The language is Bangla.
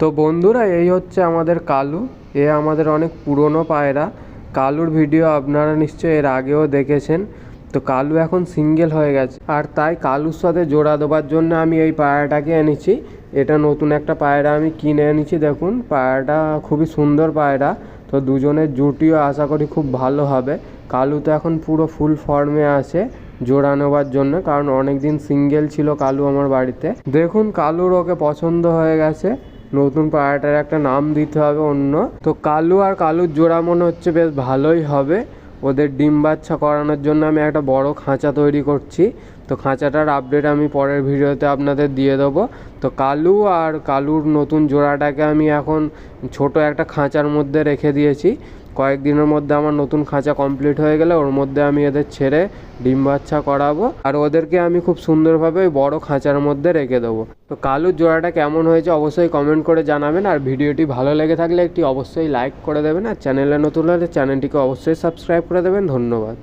তো বন্ধুরা, এই হচ্ছে আমাদের কালু। এ আমাদের অনেক পুরনো পায়রা। কালুর ভিডিও আপনারা নিশ্চয়ই এর আগেও দেখেছেন। তো কালু এখন সিঙ্গেল হয়ে গেছে, আর তাই কালুর সাথে জোড়া দেওয়ার জন্য আমি এই পায়রাটাকে এনেছি। এটা নতুন একটা পায়রা আমি কিনে এনেছি। দেখুন, পায়রাটা খুবই সুন্দর পায়রা। তো দুজনের জুটিও আশা করি খুব ভালো হবে। কালু তো এখন পুরো ফুল ফর্মে আছে জোড়া নেওয়ার জন্য, কারণ অনেক দিন সিঙ্গেল ছিল কালু আমার বাড়িতে। দেখুন, কালুর ওকে পছন্দ হয়ে গেছে। নতুন পায়রাটার একটা নাম দিতে হবে অন্য। তো কালু আর কালুর জোড়া মনে হচ্ছে বেশ ভালোই হবে। ওদের ডিম বাচ্চা করানোর জন্য আমি একটা বড় খাঁচা তৈরি করছি। তো খাঁচাটার আপডেট আমি পরের ভিডিওতে আপনাদের দিয়ে দেবো। তো কালু আর কালুর নতুন জোড়াটাকে আমি এখন ছোট একটা খাঁচার মধ্যে রেখে দিয়েছি। কয়েকদিনের মধ্যে আমার নতুন খাঁচা কমপ্লিট হয়ে গেলে ওর মধ্যে আমি এদের ছেড়ে ডিম বাচ্চা করাবো, আর ওদেরকে আমি খুব সুন্দরভাবে ওই বড় খাঁচার মধ্যে রেখে দেবো। তো কালুর জোড়াটা কেমন হয়েছে অবশ্যই কমেন্ট করে জানাবেন, আর ভিডিওটি ভালো লেগে থাকলে একটি অবশ্যই লাইক করে দেবেন, আর চ্যানেলে নতুন হলে চ্যানেলটিকে অবশ্যই সাবস্ক্রাইব করে দেবেন। ধন্যবাদ।